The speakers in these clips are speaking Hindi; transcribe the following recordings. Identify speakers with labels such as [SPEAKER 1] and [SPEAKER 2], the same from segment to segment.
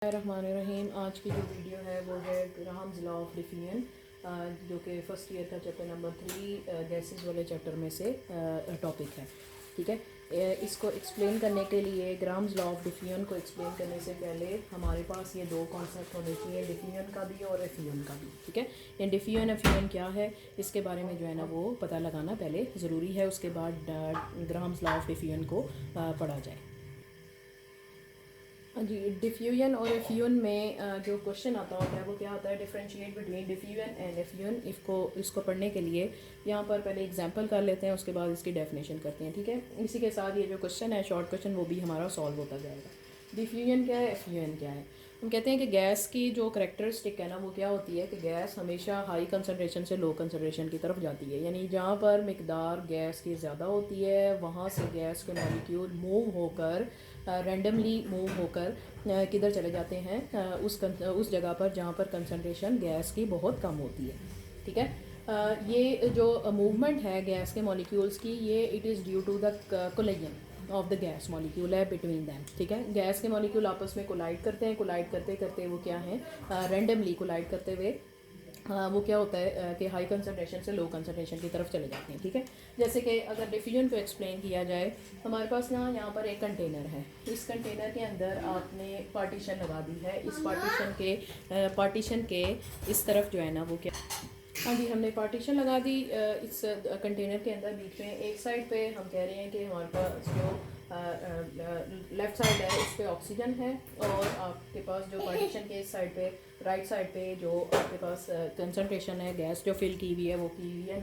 [SPEAKER 1] रहमानिर्रहीम। आज की जो वीडियो है वो है ग्राहम्स लॉ ऑफ डिफ्यूजन, जो कि फ़र्स्ट ईयर का चैप्टर नंबर 3 गैसेस वाले चैप्टर में से टॉपिक है। ठीक है, इसको एक्सप्लेन करने के लिए ग्राहम्स लॉ ऑफ डिफ्यूजन को एक्सप्लेन करने से पहले हमारे पास ये दो कॉन्सेप्ट होने चाहिए, डिफ्यूजन का भी और एफ्यूजन का भी। ठीक है, ये डिफ्यूजन एफ्यूजन क्या है इसके बारे में जो है ना वो पता लगाना पहले ज़रूरी है, उसके बाद ग्राहम्स लॉ ऑफ डिफ्यूजन को पढ़ा जाए। जी, डिफ्यूजन और एफ्यूजन में जो क्वेश्चन आता होता है वो क्या होता है, differentiate between diffusion and effusion. इसको पढ़ने के लिए यहाँ पर पहले एग्जांपल कर लेते हैं, उसके बाद इसकी डेफिनेशन करते हैं। ठीक है, इसी के साथ ये जो क्वेश्चन है शॉर्ट क्वेश्चन वो भी हमारा सॉल्व होता जाएगा। डिफ्यूजन क्या है, एफ्यूजन क्या है। हम कहते हैं कि गैस की जो करैक्टरिस्टिक है ना वो क्या होती है कि गैस हमेशा हाई कंसनट्रेशन से लो कंसनट्रेशन की तरफ जाती है, यानी जहाँ पर मिकदार गैस की ज़्यादा होती है वहाँ से गैस के मॉलिक्यूल मूव होकर रैंडमली मूव होकर किधर चले जाते हैं, उस जगह पर जहाँ पर कंसनट्रेशन गैस की बहुत कम होती है। ठीक है, ये जो मूवमेंट है गैस के मॉलिक्यूल्स की, ये it is due to the collision of the gas molecule है बिटवीन दैम। ठीक है, गैस के मॉलिक्यूल आपस में कोलाइड करते हैं, कोलाइड करते करते वो क्या है, रैंडमली कोलाइड करते हुए वो क्या होता है कि हाई कंसनट्रेशन से लो कंसनट्रेशन की तरफ चले जाते हैं। ठीक है, जैसे कि अगर डिफ्यूजन को एक्सप्लेन किया जाए, हमारे पास ना यहाँ पर एक कंटेनर है, इस कंटेनर के अंदर आपने पार्टीशन लगा दी है, इस पार्टीशन के इस तरफ जो है ना वो क्या, हाँ जी, हमने पार्टीशन लगा दी इस कंटेनर के अंदर। बीच में एक साइड पे हम कह रहे हैं कि हमारे पास जो लेफ़्ट साइड है इस पे ऑक्सीजन है, और आपके पास जो पार्टीशन के इस साइड पे राइट साइड पे जो आपके पास कंसनट्रेशन है गैस जो फिल की हुई है वो की हुई है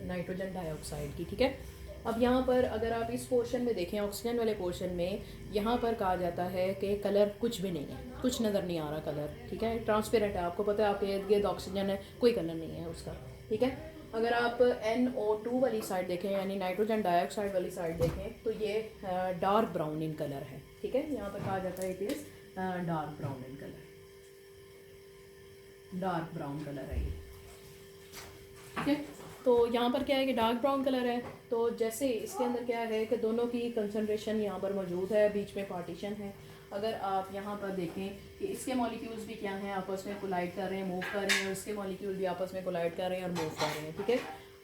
[SPEAKER 1] नाइट्रोजन डाइऑक्साइड की। ठीक है, अब यहाँ पर अगर आप इस पोर्शन में देखें, ऑक्सीजन वाले पोर्शन में, यहाँ पर कहा जाता है कि कलर कुछ भी नहीं है, कुछ नज़र नहीं आ रहा कलर। ठीक है, ट्रांसपेरेंट है, आपको पता है आपके इर्द गिर्द ऑक्सीजन है, कोई कलर नहीं है उसका। ठीक है, अगर आप NO2 वाली साइड देखें यानी नाइट्रोजन डाइऑक्साइड वाली साइड देखें तो ये डार्क ब्राउन इन कलर है। ठीक है, यहाँ पर कहा जाता है it is dark brown in colour, dark brown colour है ये। ठीक है, तो यहाँ पर क्या है कि डार्क ब्राउन कलर है, तो जैसे इसके अंदर क्या है कि दोनों की कंसनट्रेशन यहाँ पर मौजूद है, बीच में पार्टीशन है। अगर आप यहाँ पर देखें कि इसके मॉलिक्यूल्स भी क्या हैं, आपस में कोलाइड कर रहे हैं, मूव कर रहे हैं, और इसके मॉलिक्यूल भी आपस में कोलाइड कर रहे हैं और मूव कर रहे हैं। ठीक है,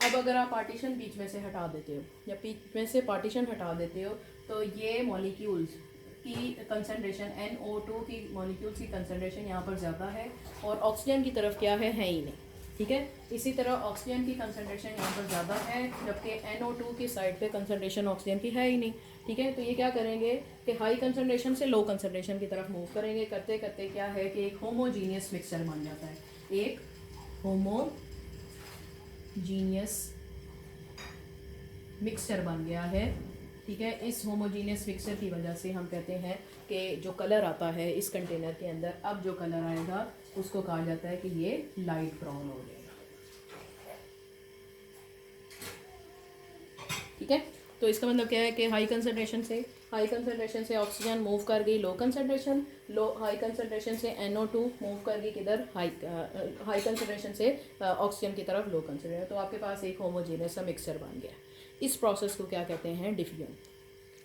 [SPEAKER 1] अब अगर आप पार्टीशन बीच में से हटा देते हो या बीच में से पार्टीशन हटा देते हो तो ये मॉलिक्यूल्स की कंसनट्रेशन NO2 की मॉलिक्यूल्स की कंसनट्रेशन यहाँ पर ज़्यादा है और ऑक्सीजन की तरफ क्या है ही नहीं। ठीक है, इसी तरह ऑक्सीजन की कंसनट्रेशन यहाँ पर ज़्यादा है जबकि NO2 की साइड पे कंसनट्रेशन ऑक्सीजन की है ही नहीं। ठीक है, तो ये क्या करेंगे कि हाई कंसनट्रेशन से लो कंसनट्रेशन की तरफ मूव करेंगे, करते करते क्या है कि एक होमोजीनियस मिक्सचर बन जाता है, एक होमोजीनियस मिक्सचर बन गया है। ठीक है, इस होमोजीनियस मिक्सचर की वजह से हम कहते हैं कि जो कलर आता है इस कंटेनर के अंदर, अब जो कलर आएगा उसको कहा जाता है कि ये लाइट ब्राउन हो जाएगा। ठीक है, तो इसका मतलब क्या है कि हाई कंसनट्रेशन से ऑक्सीजन मूव कर गई हाई कंसनट्रेशन से NO2 मूव कर गई किधर, हाई कंसनट्रेशन से ऑक्सीजन की तरफ लो कंसनट्रेशन, तो आपके पास एक होमोजेनियस सा मिक्सचर बन गया। इस प्रोसेस को क्या कहते हैं, डिफ्यूजन।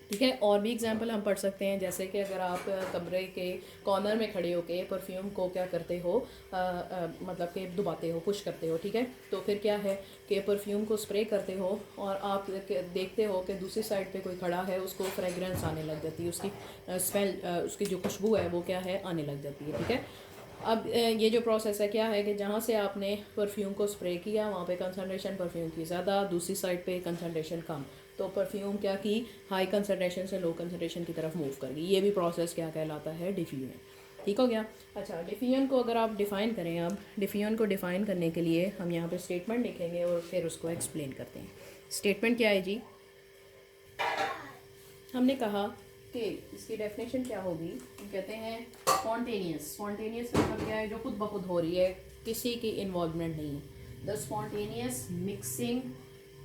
[SPEAKER 1] ठीक है, और भी एग्जांपल हम पढ़ सकते हैं, जैसे कि अगर आप कमरे के कॉर्नर में खड़े होके परफ्यूम को क्या करते हो, मतलब कि दबाते हो, पुश करते हो। ठीक है, तो फिर क्या है कि परफ्यूम को स्प्रे करते हो और आप देखते हो कि दूसरी साइड पे कोई खड़ा है, उसको फ्रेगरेंस आने लग जाती है, उसकी स्मेल, उसकी जो खुशबू है वो क्या है, आने लग जाती है। ठीक है, अब ये जो प्रोसेस है क्या है कि जहाँ से आपने परफ्यूम को स्प्रे किया वहाँ पे कंसनट्रेशन परफ्यूम की ज़्यादा, दूसरी साइड पे कंसनट्रेशन कम, तो परफ्यूम क्या की, हाई कंसनट्रेशन से लो कंसनट्रेशन की तरफ मूव कर गई। ये भी प्रोसेस क्या कहलाता है, डिफ्यूजन। ठीक हो गया। अच्छा, डिफ्यूजन को अगर आप डिफ़ाइन करें, अब डिफ्यूजन को डिफ़ाइन करने के लिए हम यहाँ पे स्टेटमेंट लिखेंगे और फिर उसको एक्सप्लेन करते हैं। स्टेटमेंट क्या है जी, हमने कहा कि इसकी डेफिनेशन क्या होगी, हम कहते हैं स्पॉन्टेनियस मतलब क्या है, जो खुद ब खुद हो रही है, किसी की इन्वॉल्वमेंट नहीं। The spontaneous mixing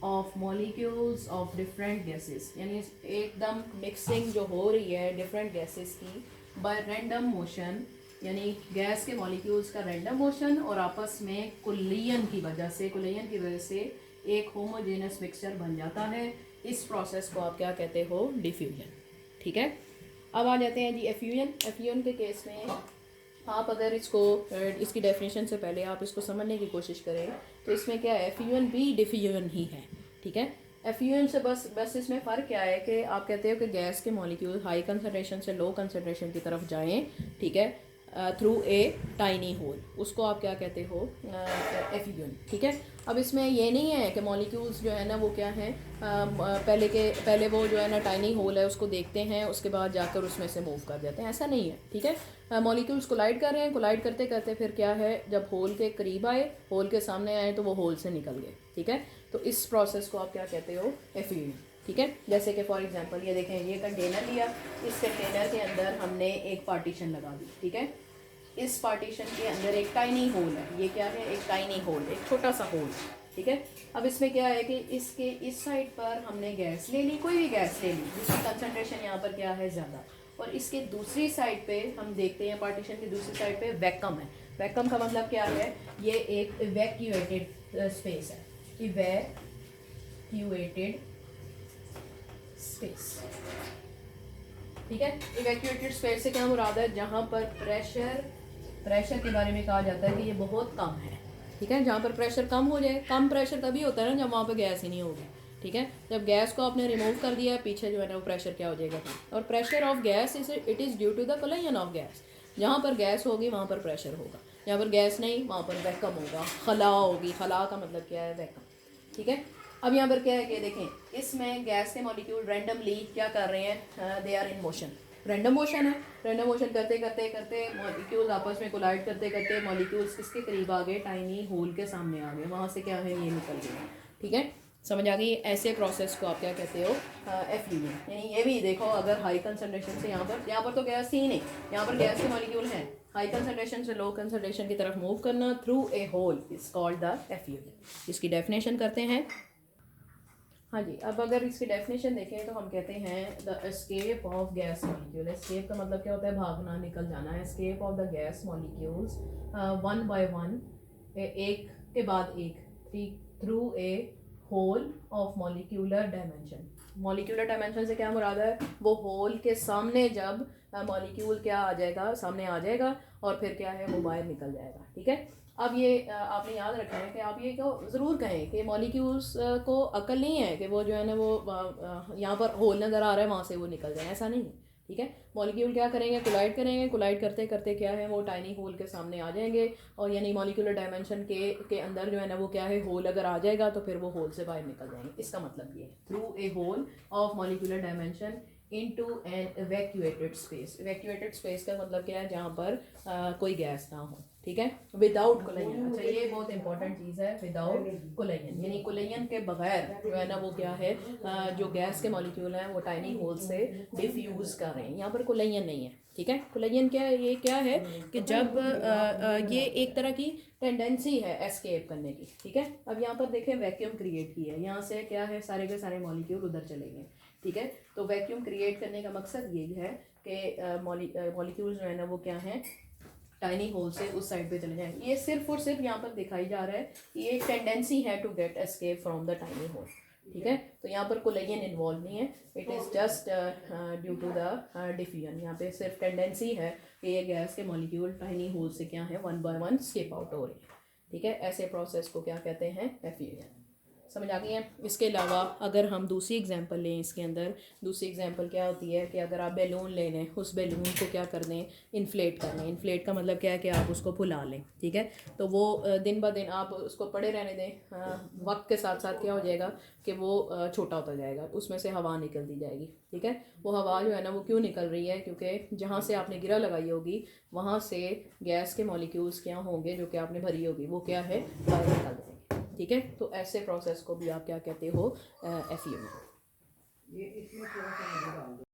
[SPEAKER 1] of molecules of different gases, यानी एकदम मिक्सिंग जो हो रही है डिफरेंट गैसेस की बाय रैंडम मोशन, यानी गैस के मॉलिक्यूल्स का रैंडम मोशन और आपस में कुलियन की वजह से एक होमोजेनस मिक्सचर बन जाता है। इस प्रोसेस को आप क्या कहते हो, डिफ्यूजन। ठीक है, अब आ जाते हैं जी एफ्यूजन के केस में। आप अगर इसको इसकी डेफिनेशन से पहले आप इसको समझने की कोशिश करें तो इसमें क्या है, फ्यूजन भी डिफ्यूजन ही है, ठीक है। एफ्यूजन से बस इसमें फ़र्क क्या है कि आप कहते हो कि गैस के मॉलिक्यूल हाई कंसनट्रेशन से लो कंसनट्रेशन की तरफ जाएं, ठीक है, थ्रू ए टाइनी होल, उसको आप क्या कहते हो, एफ्यूजन, ठीक है। अब इसमें ये नहीं है कि मॉलिक्यूल्स जो है ना वो क्या हैं, पहले वो जो है ना टाइनी होल है उसको देखते हैं, उसके बाद जाकर उसमें से मूव कर जाते हैं, ऐसा नहीं है, ठीक है। मॉलिक्यूल्स कोलाइड कर रहे हैं, कोलाइड करते करते फिर क्या है, जब होल के करीब आए, होल के सामने आए तो वो होल से निकल गए, ठीक है। तो इस प्रोसेस को आप क्या कहते हो, एफ्यूजन, ठीक है। जैसे कि फॉर एग्जांपल ये देखें, ये कंटेनर लिया, इस कंटेनर के अंदर हमने एक पार्टीशन लगा दी, ठीक है। इस पार्टीशन के अंदर एक टाइनी होल है, ये क्या है, एक टाइनी होल, एक छोटा सा होल, ठीक है। अब इसमें क्या है कि इसके इस साइड पर हमने गैस ले ली, कोई भी गैस ले ली जिसकी कंसनट्रेशन यहाँ पर क्या है, ज़्यादा, और इसके दूसरी साइड पे हम देखते हैं, पार्टीशन की दूसरी साइड पे वैक्यूम है। वैक्यूम का मतलब क्या है, ये एक इवैक्यूएटेड स्पेस है, इवैक्यूएटेड स्पेस, ठीक है। इवैक्यूएटेड स्पेस से क्या मुराद है, जहाँ पर प्रेशर के बारे में कहा जाता है कि ये बहुत कम है, ठीक है। जहाँ पर प्रेशर कम हो जाए, कम प्रेशर तभी होता है ना जब वहाँ पर गैस ही नहीं होगी, ठीक है। जब गैस को आपने रिमूव कर दिया, पीछे जो है ना वो प्रेशर क्या हो जाएगा, और pressure of gas it is due to the collision of gas. जहाँ पर गैस होगी वहाँ पर प्रेशर होगा, जहाँ पर गैस नहीं वहाँ पर वैक्यूम होगा, खला होगी, खला का मतलब क्या है, वैक्यूम, ठीक है। अब यहाँ पर क्या है कि देखें, इसमें गैस के मॉलिक्यूल रैंडमली क्या कर रहे हैं, they are in motion, random motion है। रैंडम मोशन करते करते करते मॉलिक्यूल्स आपस में कोलाइड करते करते मॉलिक्यूल्स किसके करीब आ गए, टाइनी होल के सामने आ गए, वहाँ से क्या है, ये निकल गए, ठीक है। समझ आ गई, ऐसे प्रोसेस को आप क्या कहते हो, एफ्यूजन। यानी ये भी देखो, अगर हाई कंसनट्रेशन से यहाँ पर तो गैस ही नहीं, यहाँ पर गैस के मॉलिक्यूल हैं, हाई कंसनट्रेशन से लो कंसनट्रेशन की तरफ मूव करना through a hole is called the effusion. इसकी डेफिनेशन करते हैं। हाँ जी, अब अगर इसकी डेफिनेशन देखें तो हम कहते हैं the escape of gas molecule. Escape का मतलब क्या होता है, भागना, निकल जाना। Escape of the gas molecules one by one, एक के बाद एक, through a hole of molecular dimension. Molecular dimension से क्या मुराद है, वो होल के सामने जब मॉलिक्यूल क्या आ जाएगा, सामने आ जाएगा, और फिर क्या है, वो बाहर निकल जाएगा, ठीक है। अब ये आपने याद रखना है कि आप ये को ज़रूर कहें कि मॉलिक्यूल्स को अकल नहीं है कि वो जो है ना वो यहाँ पर होल नज़र आ रहा है वहाँ से वो निकल जाए, ऐसा नहीं है, ठीक है। मॉलिक्यूल क्या करेंगे, कोलाइड कोलाइड करते करते क्या है, वो टाइनी होल के सामने आ जाएंगे, और यानी मॉलिक्यूलर डायमेंशन के अंदर जो है ना वो क्या है, होल अगर आ जाएगा तो फिर वो होल से बाहर निकल जाएंगे। इसका मतलब ये है, through a hole of molecular dimension into an evacuated space. Evacuated space का मतलब क्या है, जहाँ पर कोई गैस ना हो, ठीक है, विदाउट कोलिजन। अच्छा, ये बहुत इंपॉर्टेंट चीज़ है, विदाउट कोलिजन, यानी कोलिजन के बगैर जो है ना वो क्या है, जो गैस के मॉलिक्यूल हैं वो टाइनी होल से डिफ्यूज़ कर रहे हैं, यहाँ पर कोलिजन नहीं है, ठीक है। कोलिजन क्या है, ये क्या है कि जब ये एक तरह की टेंडेंसी है एस्केप करने की, ठीक है। अब यहाँ पर देखें, वैक्यूम क्रिएट की है, यहाँ से क्या है, सारे के सारे मॉलिक्यूल उधर चले गए, ठीक है। तो वैक्यूम क्रिएट करने का मकसद ये है कि मॉलिक्यूल्स जो है ना वो क्या है, टाइनी होल से उस साइड पे चले जाएं। ये सिर्फ और सिर्फ यहाँ पर दिखाई जा रहा है, ये एक टेंडेंसी है to get escape from the tiny hole, ठीक है। तो यहाँ पर कोलिजन इन्वॉल्व नहीं है, it is just due to the diffusion. यहाँ पे सिर्फ टेंडेंसी है कि ये गैस के मॉलिक्यूल टाइनी होल से क्या है, one by one escape out हो रहे हैं, ठीक है। ऐसे प्रोसेस को क्या कहते हैं, एफ्यूजन। समझ आ गई है। इसके अलावा अगर हम दूसरी एग्जांपल लें, इसके अंदर दूसरी एग्जांपल क्या होती है कि अगर आप बैलून ले लें, उस बैलून को क्या कर दें, इन्फ्लेट कर लें। इन्फ्लेट का मतलब क्या है कि आप उसको फुला लें, ठीक है। तो वो दिन ब दिन आप उसको पड़े रहने दें, वक्त के साथ साथ क्या हो जाएगा कि वो छोटा होता जाएगा, उसमें से हवा निकलती जाएगी, ठीक है। वो हवा जो है ना वो क्यों निकल रही है, क्योंकि जहाँ से आपने गिरा लगाई होगी वहाँ से गैस के मॉलिक्यूल्स क्या होंगे जो कि आपने भरी होगी, वो क्या है, बाहर निकल जाएंगे, ठीक है। तो ऐसे प्रोसेस को भी आप क्या कहते हो, एफ्यूजन।